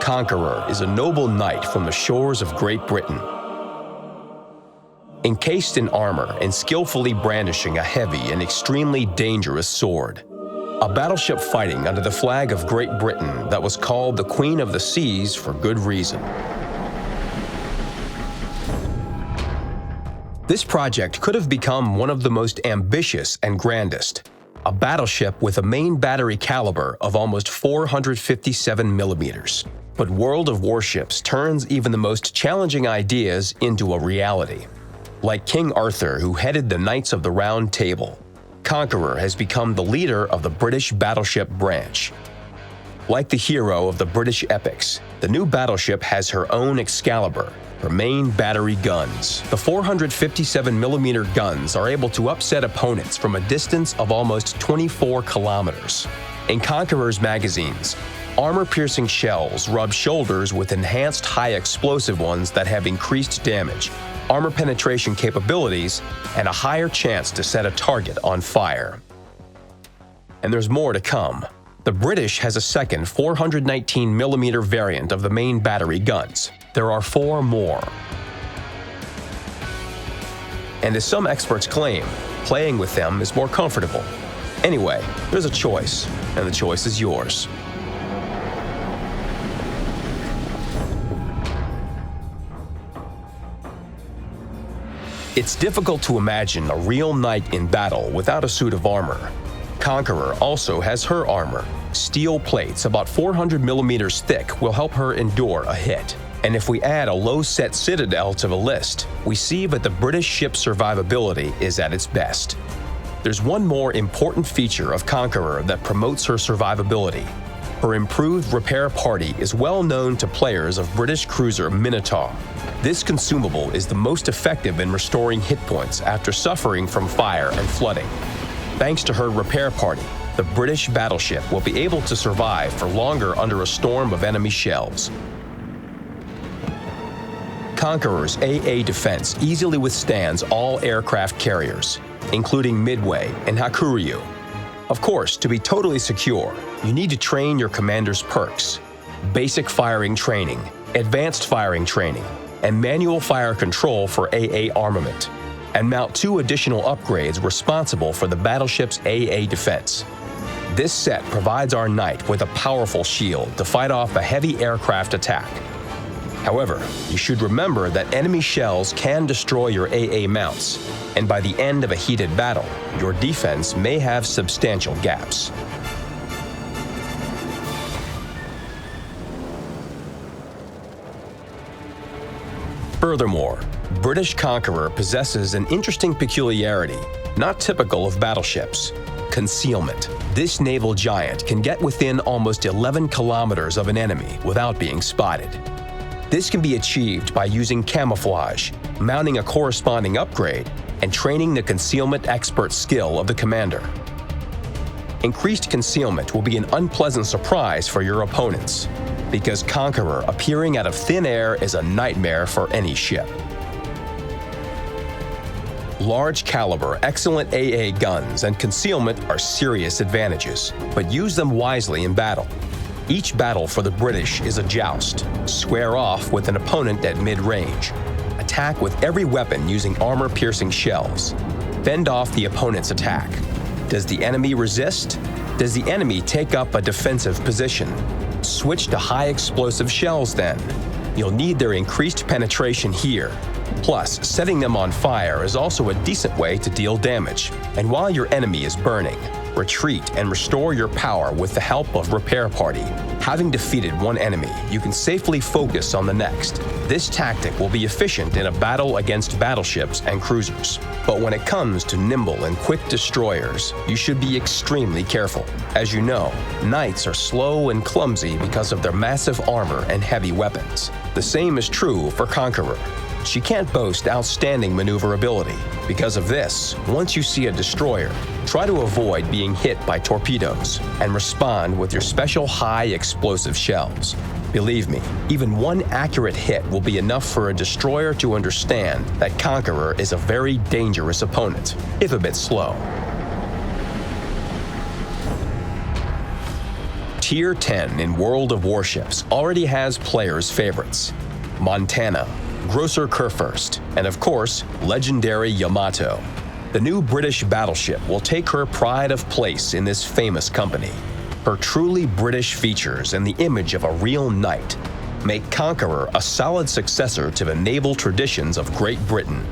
Conqueror is a noble knight from the shores of Great Britain. Encased in armor and skillfully brandishing a heavy and extremely dangerous sword. A battleship fighting under the flag of Great Britain that was called the Queen of the Seas for good reason. This project could have become one of the most ambitious and grandest. A battleship with a main battery caliber of almost 457 millimeters. But World of Warships turns even the most challenging ideas into a reality. Like King Arthur, who headed the Knights of the Round Table, Conqueror has become the leader of the British battleship branch. Like the hero of the British epics, the new battleship has her own Excalibur, her main battery guns. The 457mm guns are able to upset opponents from a distance of almost 24 kilometers. In Conqueror's magazines, armor-piercing shells rub shoulders with enhanced high-explosive ones that have increased damage, armor penetration capabilities, and a higher chance to set a target on fire. And there's more to come. The British has a second 419mm variant of the main battery guns. There are 4 more. And as some experts claim, playing with them is more comfortable. Anyway, there's a choice, and the choice is yours. It's difficult to imagine a real knight in battle without a suit of armor. Conqueror also has her armor. Steel plates about 400mm thick will help her endure a hit. And if we add a low-set citadel to the list, we see that the British ship's survivability is at its best. There's one more important feature of Conqueror that promotes her survivability. Her improved repair party is well known to players of British cruiser Minotaur. This consumable is the most effective in restoring hit points after suffering from fire and flooding. Thanks to her repair party, the British battleship will be able to survive for longer under a storm of enemy shells. Conqueror's AA defense easily withstands all aircraft carriers, including Midway and Hakuryu. Of course, to be totally secure, you need to train your commander's perks, basic firing training, advanced firing training, and manual fire control for AA armament, and mount 2 additional upgrades responsible for the battleship's AA defense. This set provides our knight with a powerful shield to fight off a heavy aircraft attack. However, you should remember that enemy shells can destroy your AA mounts, and by the end of a heated battle, your defense may have substantial gaps. Furthermore, British Conqueror possesses an interesting peculiarity, not typical of battleships: concealment. This naval giant can get within almost 11 kilometers of an enemy without being spotted. This can be achieved by using camouflage, mounting a corresponding upgrade, and training the concealment expert skill of the commander. Increased concealment will be an unpleasant surprise for your opponents, because Conqueror appearing out of thin air is a nightmare for any ship. Large caliber, excellent AA guns and concealment are serious advantages, but use them wisely in battle. Each battle for the British is a joust. Square off with an opponent at mid-range. Attack with every weapon using armor-piercing shells. Fend off the opponent's attack. Does the enemy resist? Does the enemy take up a defensive position? Switch to high-explosive shells then. You'll need their increased penetration here. Plus, setting them on fire is also a decent way to deal damage. And while your enemy is burning, retreat and restore your power with the help of Repair Party. Having defeated one enemy, you can safely focus on the next. This tactic will be efficient in a battle against battleships and cruisers. But when it comes to nimble and quick destroyers, you should be extremely careful. As you know, knights are slow and clumsy because of their massive armor and heavy weapons. The same is true for Conqueror. She can't boast outstanding maneuverability. Because of this, once you see a destroyer, try to avoid being hit by torpedoes and respond with your special high explosive shells. Believe me, even one accurate hit will be enough for a destroyer to understand that Conqueror is a very dangerous opponent, if a bit slow. Tier 10 in World of Warships already has players' favorites: Montana, Grosser Kurfürst, and of course, legendary Yamato. The new British battleship will take her pride of place in this famous company. Her truly British features and the image of a real knight make Conqueror a solid successor to the naval traditions of Great Britain